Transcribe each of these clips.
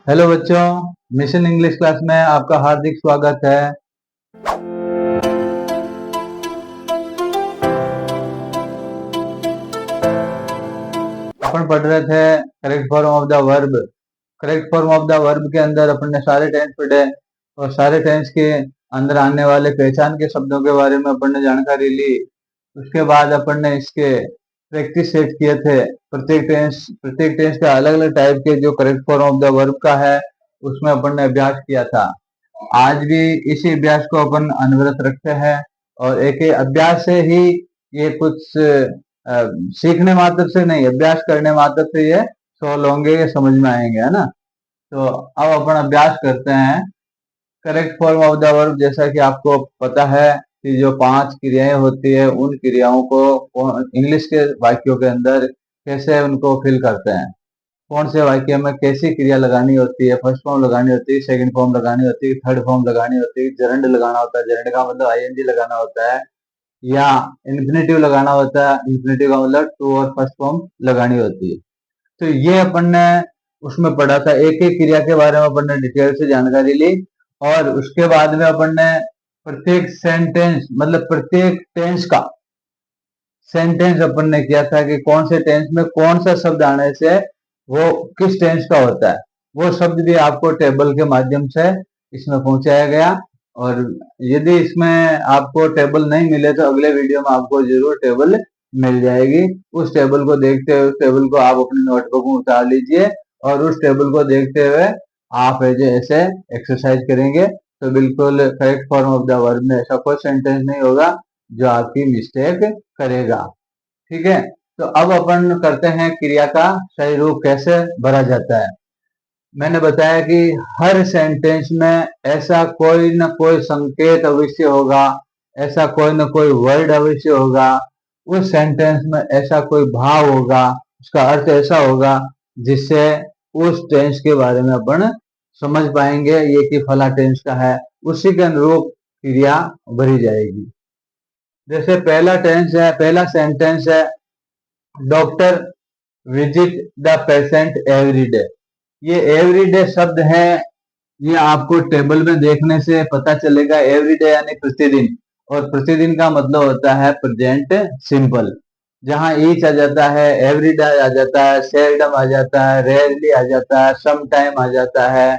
Hello बच्चों, mission English class में आपका हार्दिक स्वागत है। अपन पढ़ रहे थे correct form of the verb. Correct form of the verb के अंदर अपन ने सारे टेंस पढ़े और सारे टेंस के अंदर आने वाले पहचान के शब्दों के बारे में अपन ने जानकारी ली। उसके बाद अपन ने इसके प्रैक्टिस सेट किए थे। प्रत्येक टेंस का अलग अलग टाइप के जो correct form of the verb का है उसमें अपन ने अभ्यास किया था। आज भी इसी अभ्यास को अपन अनवरत रखते हैं और एक अभ्यास से ही ये कुछ सीखने मात्र से नहीं, अभ्यास करने मात्र से ये सॉल्व होंगे, ये समझ में आएंगे, है ना। तो अब अपन अभ्यास करते हैं correct form of the verb. जैसा कि आपको पता है कि जो 5 क्रियाएं होती है उन क्रियाओं को इंग्लिश के वाक्यों के अंदर कैसे उनको फिल करते हैं, कौन से वाक्य में कैसी क्रिया लगानी होती है, फर्स्ट फॉर्म लगानी होती है, सेकंड फॉर्म लगानी होती है, थर्ड फॉर्म लगानी होती है, जरंड लगाना होता है, जरंड का मतलब आईएनजी लगाना होता है, या इन्फिनेटिव लगाना होता है, इन्फिनेटिव का मतलब टू और फर्स्ट फॉर्म लगानी होती है। तो ये अपन ने उसमें पढ़ा था, एक एक क्रिया के बारे में अपन ने डिटेल से जानकारी ली और उसके बाद में अपन ने प्रत्येक सेंटेंस मतलब प्रत्येक टेंस का सेंटेंस अपन ने किया था कि कौन से टेंस में कौन सा शब्द आने से वो किस टेंस का होता है। वो शब्द भी आपको टेबल के माध्यम से इसमें पहुंचाया गया और यदि इसमें आपको टेबल नहीं मिले तो अगले वीडियो में आपको जरूर टेबल मिल जाएगी। उस टेबल को देखते हुए, उस टेबल को आप अपने नोटबुक में उतार लीजिए और उस टेबल को देखते हुए आप ऐसे एक्सरसाइज करेंगे तो बिल्कुल correct form of the verb में ऐसा कोई सेंटेंस नहीं होगा जो आपकी मिस्टेक करेगा। ठीक है, तो अब अपन करते हैं क्रिया का सही रूप कैसे भरा जाता है। मैंने बताया कि हर सेंटेंस में ऐसा कोई न कोई संकेत अवश्य होगा, ऐसा कोई न कोई वर्ड अवश्य होगा, उस सेंटेंस में ऐसा कोई भाव होगा, उसका अर्थ ऐसा होगा जिससे उस टेंस के बारे में अपन समझ पाएंगे ये कि फला टेंस का है, उसी के अनुरूप क्रिया भरी जाएगी। जैसे पहला सेंटेंस है doctor visit the patient every day. ये एवरी डे शब्द है, ये आपको टेबल में देखने से पता चलेगा। एवरी डे यानी प्रतिदिन, और प्रतिदिन का मतलब होता है प्रेजेंट सिंपल। जहां ईच आ जाता है, एवरी डे आ जाता है, सेल्डम आ जाता है, रेयरली आ जाता है, सम टाइम आ जाता है,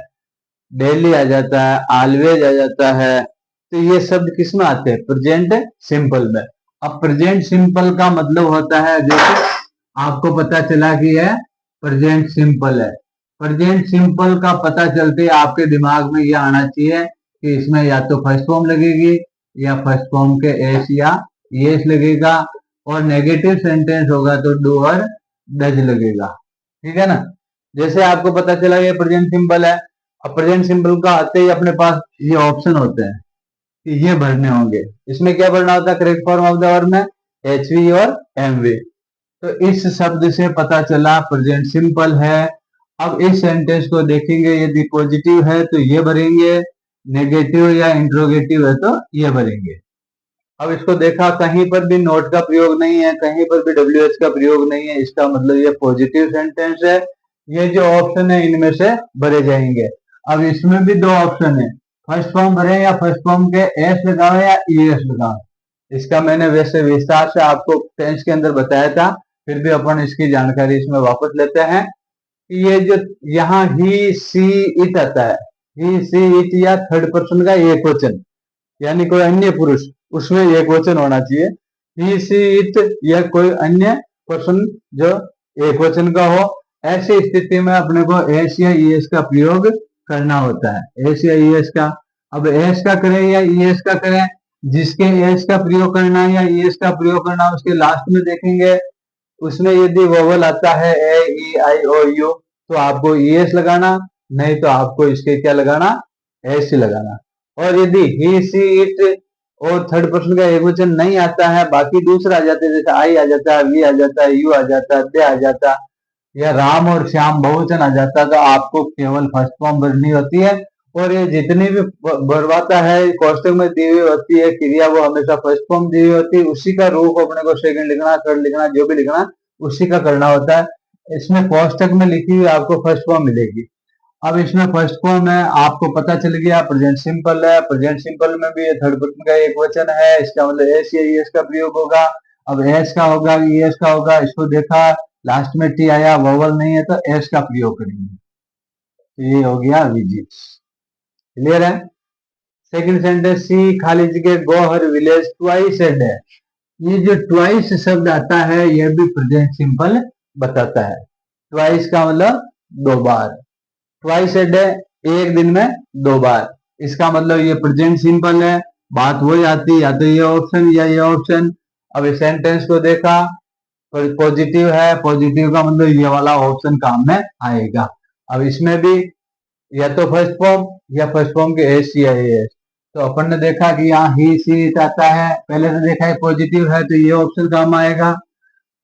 डेली आ जाता है, ऑलवेज आ जाता है। तो ये शब्द किस में आते हैं? प्रेजेंट सिंपल में। अब प्रेजेंट सिंपल का मतलब होता है जो आपको पता चला कि यह प्रेजेंट सिंपल है। प्रेजेंट सिंपल का पता चलते आपके दिमाग में यह आना चाहिए कि इसमें या तो फर्स्ट फॉर्म लगेगी या फर्स्ट फॉर्म के एस या एस लगेगा, और नेगेटिव सेंटेंस होगा तो डू और डज लगेगा। ठीक है ना। जैसे आपको पता चला ये प्रेजेंट सिंपल है, अब प्रेजेंट सिंपल का आते ही अपने पास ये ऑप्शन होते हैं कि ये भरने होंगे। इसमें क्या भरना होता है correct form of the verb में? एच वी और एम वी। तो इस शब्द से पता चला प्रेजेंट सिंपल है। अब इस सेंटेंस को देखेंगे, यदि पॉजिटिव है तो ये भरेंगे, नेगेटिव या इंट्रोगेटिव है तो ये भरेंगे। अब इसको देखा, कहीं पर भी नोट का प्रयोग नहीं है, कहीं पर भी डब्ल्यू एच का प्रयोग नहीं है, इसका मतलब ये पॉजिटिव सेंटेंस है। ये जो ऑप्शन है इनमें से भरे जाएंगे। अब इसमें भी दो ऑप्शन है, फर्स्ट फॉर्म भरे या फर्स्ट फॉर्म के एस लगाओ या ई एस लगाओ। इसका मैंने वैसे विस्तार से आपको टेंस के अंदर बताया था, फिर भी अपन इसकी जानकारी इसमें वापस लेते हैं कि ये जो यहाँ ही सी इट आता है, ही सी इट या थर्ड पर्सन का एक वचन यानी कोई अन्य पुरुष, उसमें एक वचन होना चाहिए। ही सी इट या कोई अन्य पर्सन जो एक वचन का हो, ऐसी स्थिति में अपने को एस या ई एस का प्रयोग करना होता है। एस या ई एस का, अब एस का करें या ई एस का करें, जिसके एस का प्रयोग करना है या ई एस का प्रयोग करना है उसके लास्ट में देखेंगे। उसमें यदि वोवल आता है ए ई आई ओ यू तो आपको ई एस लगाना, नहीं तो आपको इसके क्या लगाना? एस ही लगाना। और यदि ही सी इट और थर्ड पर्सन का एक वचन नहीं आता है, बाकी दूसरा आ जाता है, जैसे आई आ जाता है, वी आ जाता है, यू आ जाता है, दे आ जाता है, या राम और श्याम बहुवचन आ जाता है, तो आपको केवल फर्स्ट फॉर्म भरनी होती है। और ये जितनी भी भरवाता है कोष्टक में दी हुई होती है क्रिया, वो हमेशा फर्स्ट फॉर्म दी हुई होती है, उसी का रूप अपने को सेकंड लिखना, थर्ड लिखना, जो भी लिखना उसी का करना होता है। इसमें कोष्टक में लिखी हुई आपको फर्स्ट फॉर्म मिलेगी। अब इसमें फर्स्ट फॉर्म है, आपको पता चल गया प्रेजेंट सिंपल है। प्रेजेंट सिंपल में भी ये थर्ड पर्सन का एक वचन है, इसका मतलब एस या ईएस का प्रयोग होगा। अब एस का होगा, ईएस का होगा, इसको देखा लास्ट में टी आया, वोवल नहीं है तो एस का प्रयोग करेंगे। तो ये हो गया विजिट्स। क्लियर है। सेकंड सेंटेंस, सी खाली जगह गो हर विलेज ट्वाइस ए डे। ये जो ट्वाइस शब्द आता है यह भी प्रेजेंट सिंपल बताता है। ट्वाइस का मतलब दो बार, ट्वाइस ए डे एक दिन में दो बार, इसका मतलब ये प्रेजेंट सिंपल है। बात हो जाती या तो ये ऑप्शन या ये ऑप्शन। अब इस सेंटेंस को देखा, पॉजिटिव है, पॉजिटिव का मतलब ये वाला ऑप्शन काम में आएगा। अब इसमें भी या तो फर्स्ट फॉर्म या फर्स्ट फॉर्म के एस या एस। तो अपन ने देखा कि यहाँ ही सी आता है, पहले से देखा है पॉजिटिव है तो ये ऑप्शन काम आएगा,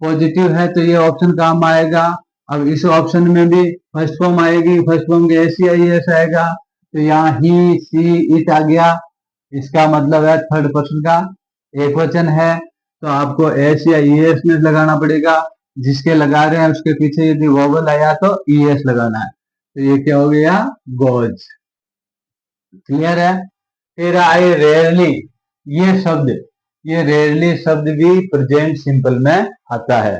पॉजिटिव है तो ये ऑप्शन काम आएगा। अब इस ऑप्शन में भी फर्स्ट फॉर्म आएगी, फर्स्ट फॉर्म के एस या एस आएगा। तो यहाँ ही सी इट आ गया, इसका मतलब है थर्ड पर्सन का एक वचन है, तो आपको एस या ईएस में लगाना पड़ेगा। जिसके लगा रहे हैं उसके पीछे यदि वोवल आया तो ईएस लगाना है। तो ये क्या हो गया, गोज। क्लियर है। फिर आई रेयरली, ये रेयरली शब्द भी प्रेजेंट सिंपल में आता है।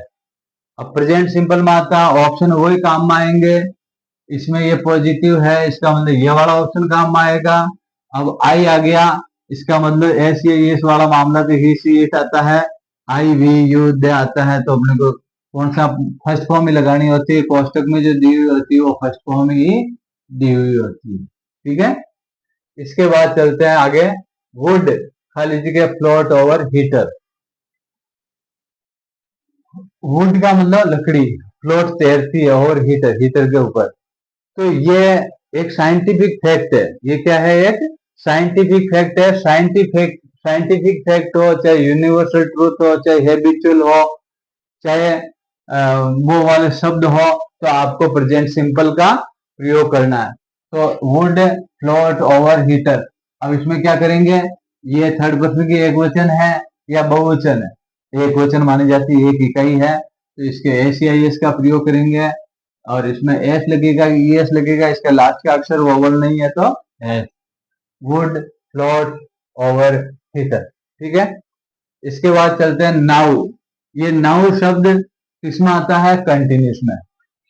अब प्रेजेंट सिंपल में आता है, ऑप्शन वही काम में आएंगे। इसमें ये पॉजिटिव है, इसका मतलब ये वाला ऑप्शन काम में आएगा। अब आई आ गया, इसका मतलब एस ये इस वाला मामला तो ही सी इट आता है, आई वी यू दे आता है। तो अपने को कौन सा फर्स्ट फॉर्म ही लगानी होती है, कोष्टक में जो दी हुई होती है वो फर्स्ट फॉर्म ही दी हुई होती है। ठीक है। इसके बाद चलते हैं आगे। वुड खाली जगह फ्लोट ओवर हीटर। वुड का मतलब लकड़ी, फ्लोट तैरती है और हीटर, हीटर के ऊपर। तो ये एक साइंटिफिक फैक्ट है। ये क्या है, एक साइंटिफिक फैक्ट है। साइंटिफिक फैक्ट हो, चाहे यूनिवर्सल ट्रूथ हो, चाहे हैबिचुअल हो, चाहे वो वाले शब्द हो, तो आपको प्रेजेंट सिंपल का प्रयोग करना है। तो वुड फ्लोट ओवर हीटर। अब इसमें क्या करेंगे, ये थर्ड पर्सन की एक वचन है या बहुवचन है, एक वचन मानी जाती है, एक इकाई है, तो इसके एस या एस का प्रयोग करेंगे। और इसमें एस लगेगा, एस लगेगा, इसका लास्ट का अक्षर वोवल नहीं है तो S. Would float over heater. ठीक है। इसके बाद चलते हैं नाउ। ये नाउ शब्द किसमें आता है, कंटिन्यूस में।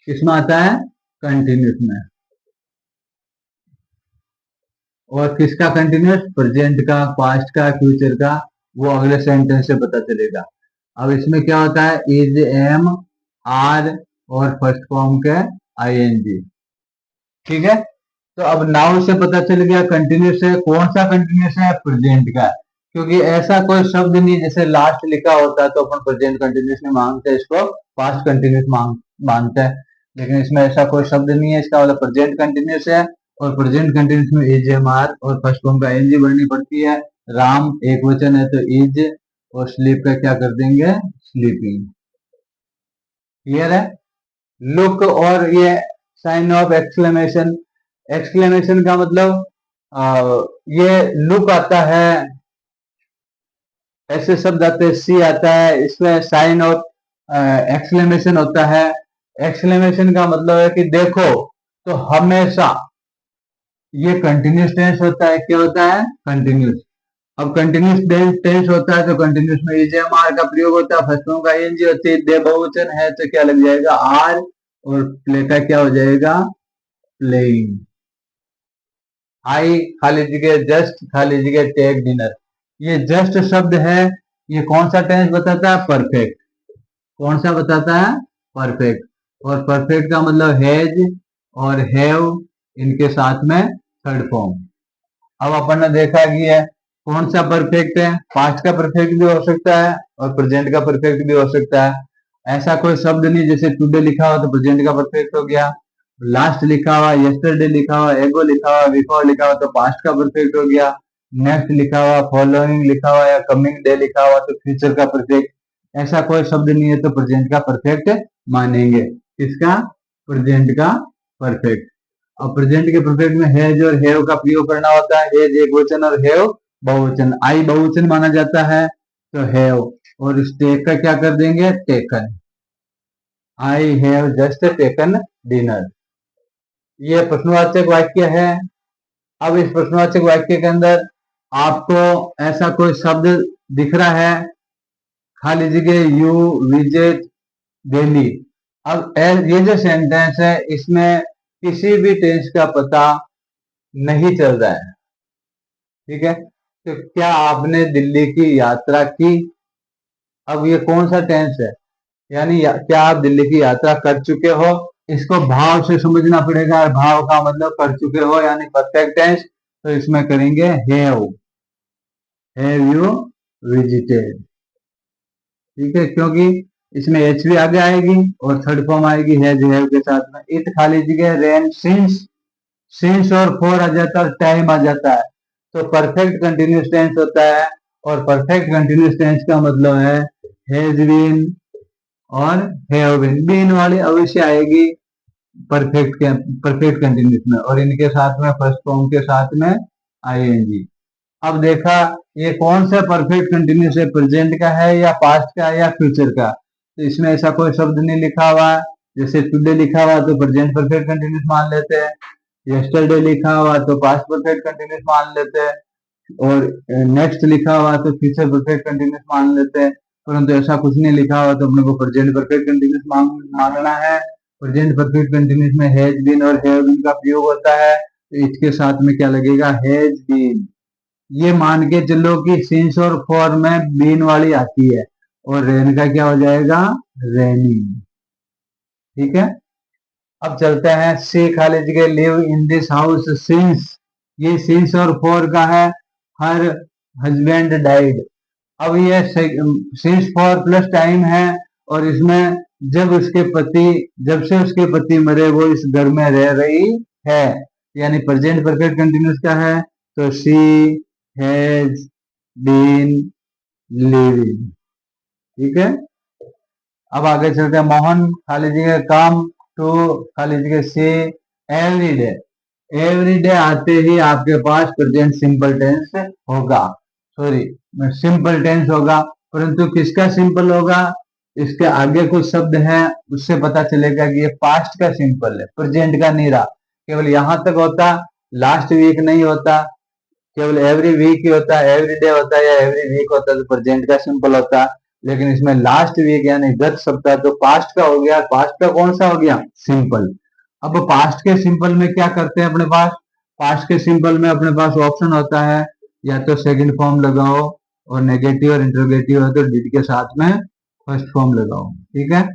किसमें आता है, कंटिन्यूस में। और किसका कंटिन्यूस, प्रेजेंट का, पास्ट का, फ्यूचर का, वो अगले सेंटेंस से पता चलेगा। अब इसमें क्या होता है, इज, एम, आर और फर्स्ट फॉर्म के आईएनजी। ठीक है। तो अब नाउ से पता चल गया कंटिन्यूस है, कौन सा कंटिन्यूस है, प्रेजेंट का। क्योंकि ऐसा कोई शब्द नहीं जैसे लास्ट लिखा होता है तो अपन प्रेजेंट कंटिन्यूस नहीं मांगते, इसको पास्ट कंटिन्यूस मानते हैं। लेकिन इसमें ऐसा कोई शब्द नहीं है, इसका मतलब प्रेजेंट कंटिन्यूस है। और प्रेजेंट कंटिन्यूस में इज, एम, आर और फर्स्ट फॉर्म का एनजी बढ़नी पड़ती है। राम एक वचन है तो इज, और स्लीप का क्या कर देंगे, स्लीपिंग। क्लियर है। लुक, और ये साइन ऑफ एक्सक्लेमेशन। एक्सक्लेमेशन का मतलब ये लुक आता है, ऐसे शब्द आते हैं, सी आता है, इसमें साइन ऑफ एक्सक्लेमेशन होता है। एक्सक्लेमेशन का मतलब है कि देखो, तो हमेशा ये कंटिन्यूस टेंस होता है। क्या होता है, कंटिन्यूस। अब कंटिन्यूस टेंस होता है तो कंटिन्यूस में इज, एम, आर का प्रयोग होता है, फर्स्ट फॉर्म का एनजी होती है, दे बहुवचन है तो क्या लग जाएगा, आर, और प्ले का क्या हो जाएगा, प्लेइंग। आई खाली जगह जस्ट खाली जगह टेक डिनर। ये जस्ट शब्द है, ये कौन सा टेंस बताता है, परफेक्ट। कौन सा बताता है, परफेक्ट। और परफेक्ट का मतलब हैज और हैव, इनके साथ में थर्ड फॉर्म। अब अपन ने देखा कि है कौन सा परफेक्ट है, पास्ट का परफेक्ट भी हो सकता है और प्रेजेंट का परफेक्ट भी हो सकता है। ऐसा कोई शब्द नहीं जैसे टुडे लिखा हुआ तो प्रेजेंट का परफेक्ट हो गया, लास्ट लिखा हुआ, यस्टरडे लिखा हुआ, एगो लिखा हुआ, बिफोर लिखा हुआ तो पास्ट का परफेक्ट हो गया। नेक्स्ट लिखा हुआ, फॉलोइंग लिखा हुआ या कमिंग डे लिखा हुआ तो फ्यूचर का परफेक्ट। ऐसा कोई शब्द नहीं है तो प्रेजेंट का परफेक्ट मानेंगे। किसका, प्रेजेंट का परफेक्ट। और प्रेजेंट के परफेक्ट में हैज और हैव का प्रयोग करना होता है। हैज एक वचन और हैव बहुवचन। आई बहुवचन माना जाता है तो हैव, और इस टेक का क्या कर देंगे, taken. I have just taken dinner. ये प्रश्नवाचक वाक्य है। अब इस प्रश्नवाचक वाक्य के अंदर आपको ऐसा कोई शब्द दिख रहा है, खाली जगह यू विजिट दिल्ली। अब ये जो सेंटेंस है इसमें किसी भी टेंस का पता नहीं चल रहा है, ठीक है। तो क्या आपने दिल्ली की यात्रा की? अब ये कौन सा टेंस है, यानी क्या आप दिल्ली की यात्रा कर चुके हो? इसको भाव से समझना पड़ेगा। भाव का मतलब कर चुके हो यानी परफेक्ट टेंस। तो इसमें करेंगे हैव यू विजिटेड, ठीक है, क्योंकि इसमें एच भी आगे आएगी और थर्ड फॉर्म आएगी हैज हैव के साथ में। इट खाली जगह रेन सिंस और फोर आ जाता है, टाइम आ जाता है। तो परफेक्ट कंटिन्यूस टेंस होता है, और परफेक्ट कंटिन्यूस टेंस का मतलब है हैज बीन और हैव बीन वाली अवश्य आएगी परफेक्ट कंटिन्यूस में, और इनके साथ में फर्स्ट फॉर्म के साथ में आईएनजी। अब देखा ये कौन सा परफेक्ट कंटिन्यूस है, प्रेजेंट का है या पास्ट का है या फ्यूचर का? तो इसमें ऐसा कोई शब्द नहीं लिखा हुआ है। जैसे टुडे लिखा हुआ तो प्रेजेंट परफेक्ट कंटिन्यूस मान लेते हैं, यस्टरडे लिखा हुआ तो पास्ट परफेक्ट कंटिन्यूस मान लेते हैं, और नेक्स्ट लिखा हुआ तो फ्यूचर परफेक्ट कंटिन्यूस मान लेते हैं। परंतु ऐसा कुछ नहीं लिखा हुआ तो अपने को प्रेजेंट परफेक्ट कंटिन्यूस मांगना है। प्रेजेंट परफेक्ट कंटिन्यूस में हैज बीन और हैव बीन का प्रयोग होता है, तो इसके साथ में क्या लगेगा, हैज बीन। ये मान के चलो कि सिंस और फॉर में बीन वाली आती है, और रेन का क्या हो जाएगा, रेनिंग, ठीक है। अब चलते हैं सी खाली जगह live in this house since. ये सिंस और फॉर का है, हर हस्बैंड डाइड। अब ये सिंस फॉर प्लस टाइम है, और इसमें जब से उसके पति मरे वो इस घर में रह रही है, यानी प्रेजेंट परफेक्ट कंटिन्यूस का है। तो शी हैज बीन लिविंग, ठीक है। अब आगे चलते हैं मोहन खाली जगह कम टू खाली जगह से एवरी डे। एवरी डे आते ही आपके पास प्रेजेंट सिंपल टेंस होगा, सॉरी सिंपल टेंस होगा। परंतु किसका सिंपल होगा, इसके आगे कुछ शब्द हैं उससे पता चलेगा कि ये पास्ट का सिंपल है, प्रेजेंट का नहीं रहा। केवल यहां तक होता, लास्ट वीक नहीं होता, केवल एवरी वीक ही होता है, एवरी डे होता है या एवरी वीक होता है तो प्रेजेंट का सिंपल होता। लेकिन इसमें लास्ट वीक यानी गत सप्ताह तो पास्ट का हो गया। पास्ट का कौन सा हो गया, सिंपल। अब पास्ट के सिंपल में क्या करते हैं अपने पास, पास्ट के सिंपल में अपने पास ऑप्शन होता है, या तो सेकंड फॉर्म लगाओ, और नेगेटिव और इंटरोगेटिव है तो डिड के साथ में फर्स्ट फॉर्म लगाओ, ठीक है।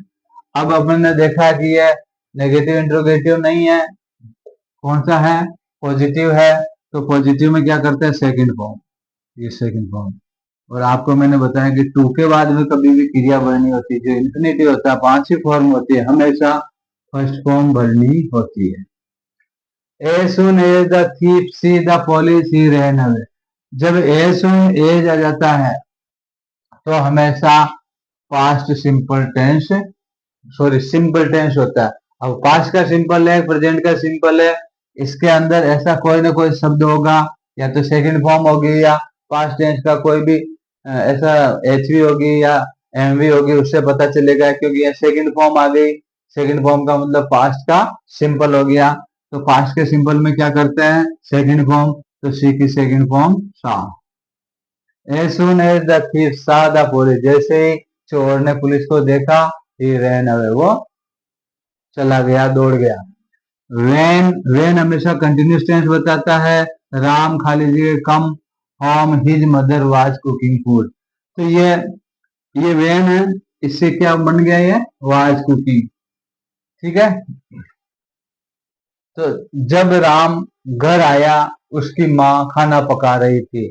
अब अपन ने देखा कि ये नेगेटिव इंटरोगेटिव नहीं है, कौन सा है, पॉजिटिव है। तो पॉजिटिव में क्या करते हैं, सेकंड फॉर्म, ये सेकंड फॉर्म। और आपको मैंने बताया कि टू के बाद में कभी भी क्रिया भरनी होती है, जो इन्फिनेटिव होता है, 5 ही फॉर्म होती है, हमेशा फर्स्ट फॉर्म भरनी होती है। As soon as the thief see the police he ran away। जब as soon as आ जाता है तो हमेशा past simple tense, sorry simple tense होता है। अब पास्ट का सिंपल है, प्रेजेंट का सिंपल है, इसके अंदर ऐसा कोई ना कोई शब्द होगा, या तो सेकंड फॉर्म होगी या पास्ट टेंस का कोई भी ऐसा एच वी होगी या एम वी होगी, उससे पता चलेगा। क्योंकि ये सेकंड फॉर्म आ गई, सेकंड फॉर्म का मतलब पास्ट का सिंपल हो गया। तो पास्ट के सिंपल में क्या करते हैं, सेकंड फॉर्म। तो सी की सेकंड फॉर्म सा। As soon as the thief saw the police, जैसे ही चोर ने पुलिस को देखा, he ran away, वो चला गया, दौड़ गया। वेन हमेशा कंटिन्यूस टेंस बताता है। राम खाली जगह come home his mother was cooking food. तो ये वेन है, इससे क्या बन गया, ये वाज कुकिंग, ठीक है। तो जब राम घर आया उसकी माँ खाना पका रही थी।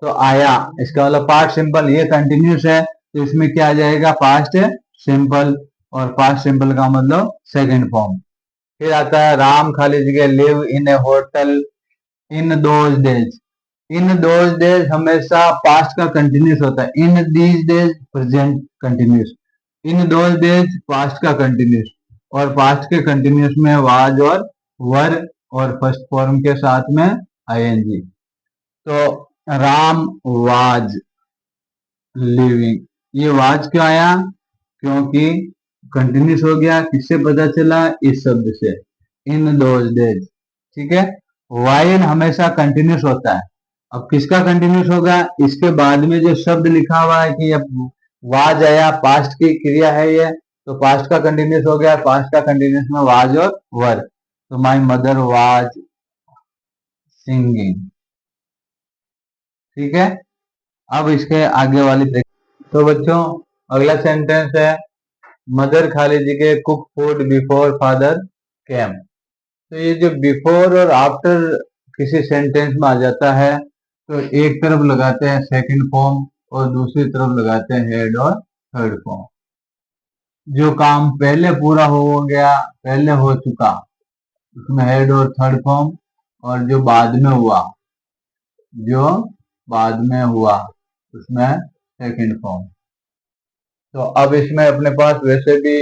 तो आया इसका मतलब पास्ट सिंपल, ये कंटिन्यूस है तो इसमें क्या आ जाएगा, पास्ट सिंपल। और पास्ट सिंपल का मतलब सेकंड फॉर्म। फिर आता है राम खाली जगह live in A hotel in those days. In those days हमेशा पास्ट का कंटिन्यूस होता है, in these days present continuous, in those days past का कंटिन्यूस। और पास्ट के कंटिन्यूस में वाज और वर, और फर्स्ट फॉर्म के साथ में आईएनजी। तो राम वाज लिविंग, ये वाज क्यों आया, क्योंकि कंटिन्यूस हो गया। किससे पता चला, इस शब्द से। इन दोज डेज, ठीक है। वाइल हमेशा कंटिन्यूस होता है। अब किसका कंटिन्यूस होगा, इसके बाद में जो शब्द लिखा हुआ है कि वाज आया, पास्ट की क्रिया है ये, तो पास्ट का कंटिन्यूस हो गया। पास्ट का कंटिन्यूस में वाज और वर, तो माई मदर वाज सिंगिंग, ठीक है। अब इसके आगे वाली तो बच्चों अगला सेंटेंस है, मदर खा लीजिए cook food before father came. तो ये जो बिफोर और आफ्टर किसी सेंटेंस में आ जाता है, तो एक तरफ लगाते हैं सेकंड फॉर्म और दूसरी तरफ लगाते हैं हेड और थर्ड फॉर्म। जो काम पहले पूरा हो गया, पहले हो चुका, उसमें हेड और थर्ड फॉर्म, और जो बाद में हुआ, जो बाद में हुआ उसमें सेकंड फॉर्म। तो अब इसमें अपने पास वैसे भी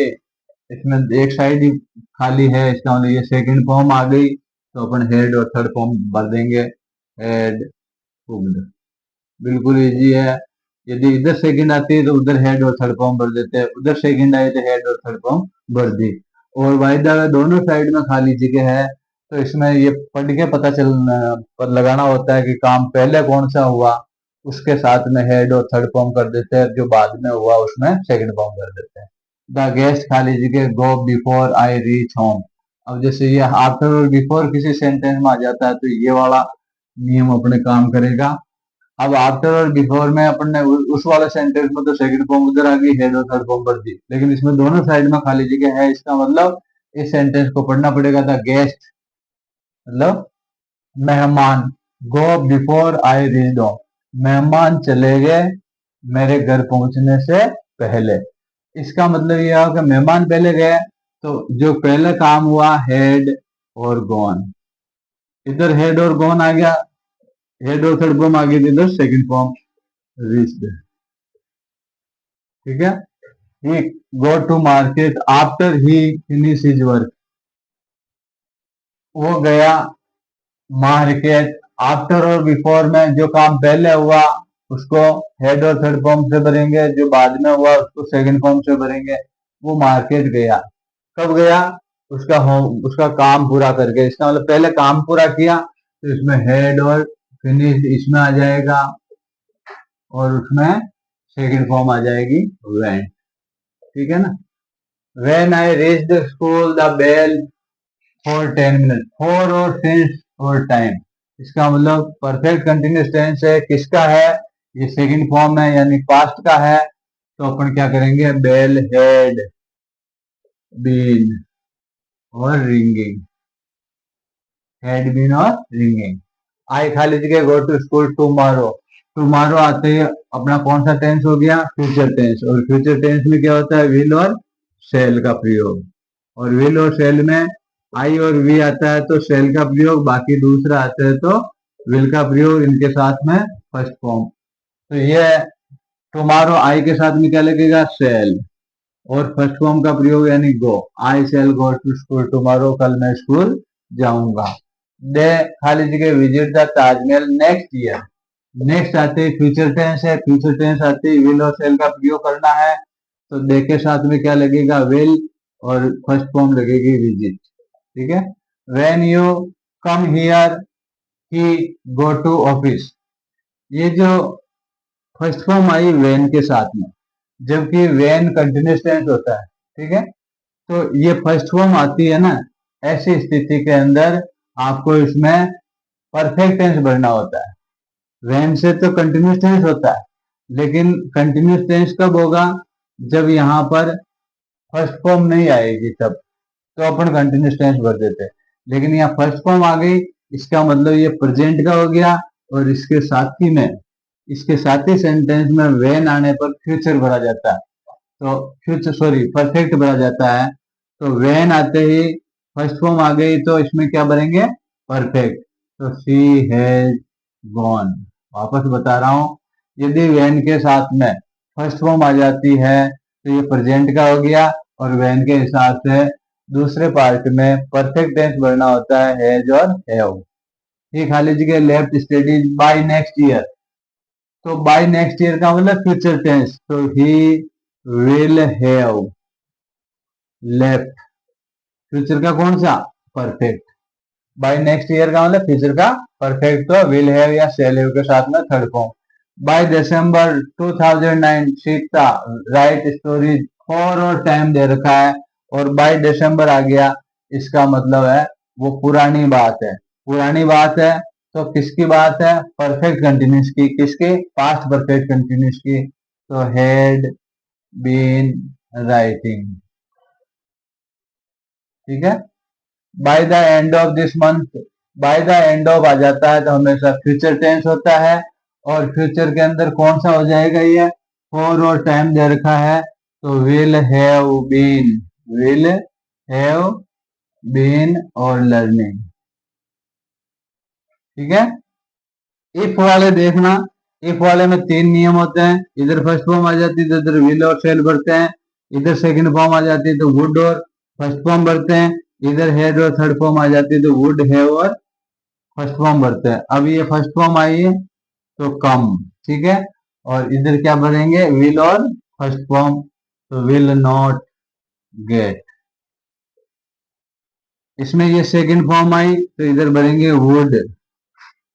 इसमें एक साइड ही खाली है, इसका मतलब ये सेकंड फॉर्म आ गई, तो अपन हेड और थर्ड फॉर्म भर देंगे। हेड कुक्ड, बिल्कुल इजी है। यदि इधर सेकंड आती है तो उधर हेड और थर्ड फॉर्म भर देते हैं, उधर सेकंड आए तो हेड और थर्ड फॉर्म भर दी। और वाइदा दोनों साइड में खाली जगह है, तो इसमें ये पढ़ के पता चल लगाना होता है कि काम पहले कौन सा हुआ, उसके साथ में हेड और थर्ड फॉर्म कर देते हैं, जो बाद में हुआ उसमें सेकंड फॉर्म कर देते हैं। द गेस्ट खाली जगह go before I reach home. अब जैसे ये आफ्टर और बिफोर किसी सेंटेंस में आ जाता है, तो ये वाला नियम अपने काम करेगा। अब आफ्टर और बिफोर में अपन ने उस वाले सेंटेंस में तो सेकंड फॉर्म उधर आ गई, हेड और थर्ड फॉर्म भर दी, लेकिन इसमें दोनों साइड में खाली जगह है। इसका मतलब इस सेंटेंस को पढ़ना पड़ेगा, था गेस्ट मतलब मेहमान, go before I read home, मेहमान चले गए मेरे घर पहुंचने से पहले। इसका मतलब यह है कि मेहमान पहले गए, तो जो पहले काम हुआ हेड और गॉन, इधर हेड और गॉन आ गया, हेड और थर्ड फॉर्म आ गई, इधर सेकंड फॉर्म रीच्ड, ठीक है। He go to market after he finish his work, वो गया मार्केट आफ्टर और बिफोर में जो काम पहले हुआ उसको हेड और थर्ड फॉर्म से भरेंगे, जो बाद में हुआ उसको सेकंड फॉर्म से भरेंगे। वो मार्केट गया, कब गया, उसका काम पूरा करके। इसका मतलब पहले काम पूरा किया, तो इसमें हेड और फिनिश इसमें आ जाएगा, और उसमें सेकंड फॉर्म आ जाएगी वेन, ठीक है ना। When I reach the school the bell for 10 minute, for और सिंस और टाइम। इसका मतलब परफेक्ट कंटिन्यूस टेंस है, किसका है, ये सेकंड फॉर्म है यानी पास्ट का है, तो अपन क्या करेंगे, बेल हेड बीन और रिंगिंग, हेड बीन और रिंगिंग। आई खाली जगह go to school tomorrow, tomorrow आते ही अपना कौन सा टेंस हो गया, फ्यूचर टेंस। और फ्यूचर टेंस में क्या होता है, विल और शेल का प्रयोग, और विल और शेल में आई और वी आता है तो शेल का प्रयोग, बाकी दूसरा आता है तो विल का प्रयोग, इनके साथ में फर्स्ट फॉर्म। तो ये टुमारो आई के साथ में क्या लगेगा, शेल, और फर्स्ट फॉर्म का प्रयोग यानी go, I shall go to school tomorrow, कल मैं स्कूल जाऊंगा। दे खाली जगह visit the Taj Mahal next year, next आते ही फ्यूचर टेंस है, फ्यूचर टेंस आते ही विल और शेल का प्रयोग करना है, तो दे के साथ में क्या लगेगा, विल, और फर्स्ट फॉर्म लगेगी विजिट, ठीक है। When you come here he go to office, ये जो फर्स्ट फॉर्म आई वेन के साथ में, जबकि वेन कंटिन्यूस टेंस होता है, ठीक है। तो ये फर्स्ट फॉर्म आती है ना, ऐसी स्थिति के अंदर आपको इसमें परफेक्ट टेंस भरना होता है। वेन से तो कंटिन्यूस टेंस होता है, लेकिन कंटिन्यूस टेंस कब होगा, जब यहाँ पर फर्स्ट फॉर्म नहीं आएगी तब, तो अपन कंटिन्यूस टेंस भर देते हैं। लेकिन यहाँ फर्स्ट फॉर्म आ गई, इसका मतलब ये प्रेजेंट का हो गया, और इसके साथ ही सेंटेंस में वेन आने पर फ्यूचर भरा जाता है, तो फ्यूचर सॉरी परफेक्ट भरा जाता है। तो वेन आते ही फर्स्ट फॉर्म आ गई, तो इसमें क्या भरेंगे, परफेक्ट। तो सी हैज गॉन, वापस बता रहा हूं, यदि वेन के साथ में फर्स्ट फॉर्म आ जाती है तो ये प्रेजेंट का हो गया, और वेन के हिसाब से दूसरे पार्ट में परफेक्ट टेंस भरना होता है हैज और हैव। ये खाली जगह left studies by next year, तो बाय नेक्स्ट ईयर का मतलब फ्यूचर टेंस, तो he will have left, future का कौन सा, परफेक्ट। बाय नेक्स्ट ईयर का मतलब फ्यूचर का परफेक्ट तो विल हैव या शैल हैव के साथ में third form. By December 2009 Sita right stories for और टाइम दे रखा है और बाय दिसंबर आ गया, इसका मतलब है वो पुरानी बात है। पुरानी बात है तो किसकी बात है? परफेक्ट कंटिन्यूस की। किसकी? पास्ट परफेक्ट कंटिन्यूस की। तो हैड बीन राइटिंग। ठीक है। By the end of this month, by the end of आ जाता है तो हमेशा फ्यूचर टेंस होता है और फ्यूचर के अंदर कौन सा हो जाएगा? ये फॉर और टाइम दे रखा है तो will have been, will have been और लर्निंग। ठीक है। इफ वाले देखना, इफ वाले में तीन नियम होते हैं। इधर फर्स्ट फॉर्म आ जाती है तो इधर विल और शेल भरते हैं। इधर सेकंड फॉर्म आ जाती है तो वुड और फर्स्ट फॉर्म भरते हैं। इधर हेड और थर्ड फॉर्म आ जाती है तो वुड हैव और फर्स्ट फॉर्म भरते हैं। अब ये फर्स्ट फॉर्म आई है तो कम। ठीक है। और इधर क्या भरेंगे? विल और फर्स्ट फॉर्म, तो विल नॉट गेट। इसमें ये सेकंड फॉर्म आई तो इधर भरेंगे वुड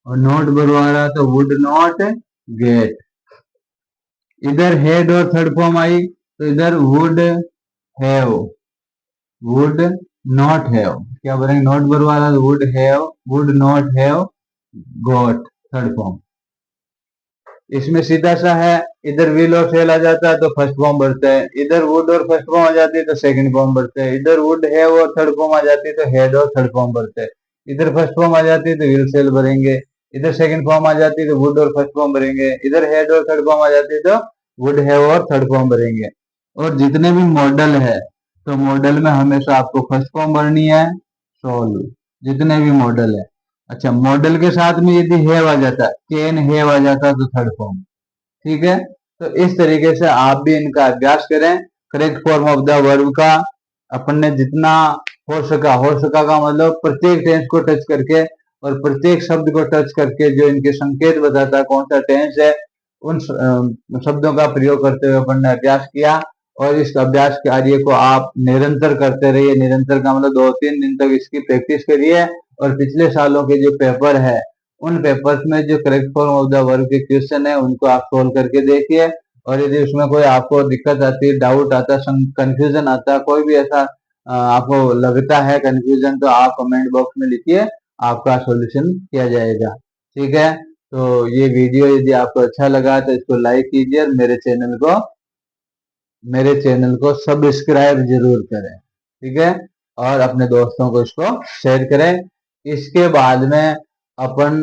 और नॉट भरवा रहा तो वुड नॉट गेट। इधर हेड और थर्ड फॉर्म आई तो इधर would have, would not have. क्या भरेंगे? नॉट भरवा रहा तो would have, would not have got third form. इसमें सीधा सा है, इधर विल और फेल आ जाता है तो फर्स्ट फॉर्म भरते हैं। इधर वुड और फर्स्ट फॉर्म आ जाती है तो सेकंड फॉर्म भरते हैं। इधर वुड हैव और थर्ड फॉर्म आ जाती है तो हेड और थर्ड फॉर्म भरते हैं। इधर फर्स्ट फॉर्म आ जाती है तो विल सेल भरेंगे। इधर सेकंड फॉर्म आ जाती है तो वुड और फर्स्ट फॉर्म भरेंगे। इधर हेड और थर्ड फॉर्म आ जाती है तो वुड हैव और थर्ड फॉर्म भरेंगे। और जितने भी मॉडल है तो मॉडल में हमेशा आपको फर्स्ट फॉर्म भरनी है, सोल्व, जितने भी मॉडल है। अच्छा, मॉडल के साथ में यदि हैव आ जाता है, कैन हैव आ जाता है तो थर्ड फॉर्म। ठीक है। तो इस तरीके से आप भी इनका अभ्यास करें। Correct form of the verb का अपन ने जितना हो सका का मतलब प्रत्येक टेंस को टच करके और प्रत्येक शब्द को टच करके जो इनके संकेत बताता है कौन सा टेंस है, उन शब्दों का प्रयोग करते हुए अपन ने अभ्यास किया। और इस अभ्यास कार्य को आप निरंतर करते रहिए। निरंतर का मतलब 2-3 दिन तक इसकी प्रैक्टिस करिए। और पिछले सालों के जो पेपर है उन पेपर्स में जो correct form of the verb के क्वेश्चन है उनको आप सोल्व करके देखिए। और यदि उसमें कोई आपको दिक्कत आती है, डाउट आता है, कंफ्यूजन आता है, कोई भी ऐसा आपको लगता है कंफ्यूजन, तो आप कमेंट बॉक्स में लिखिए, आपका सॉल्यूशन किया जाएगा। ठीक है। तो ये वीडियो यदि आपको अच्छा लगा तो इसको लाइक कीजिए और मेरे चैनल को सब्सक्राइब जरूर करें। ठीक है। और अपने दोस्तों को इसको शेयर करें। इसके बाद में अपन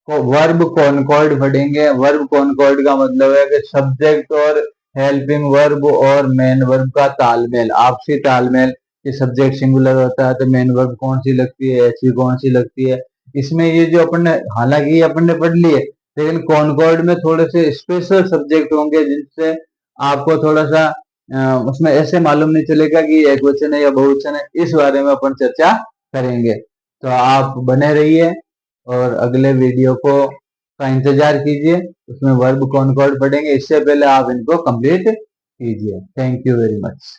को वर्ब कॉनकॉर्ड पढ़ेंगे। वर्ब कॉनकॉर्ड का मतलब है कि सब्जेक्ट और हेल्पिंग वर्ब और मेन वर्ब का तालमेल, आपसी तालमेल। कि सब्जेक्ट सिंगुलर होता है तो मेन वर्ब कौन सी लगती है, ऐसी कौन सी लगती है। इसमें ये जो अपन ने, हालांकि ये अपन ने पढ़ लिए, लेकिन कॉनकॉर्ड में थोड़े से स्पेशल सब्जेक्ट होंगे जिनसे आपको थोड़ा सा उसमें ऐसे मालूम नहीं चलेगा कि एक वचन है या बहुवचन है। इस बारे में अपन चर्चा करेंगे। तो आप बने रहिए और अगले वीडियो को का इंतजार कीजिए। उसमें वर्ब कॉनकॉर्ड पढ़ेंगे। इससे पहले आप इनको कंप्लीट कीजिए। Thank you very much.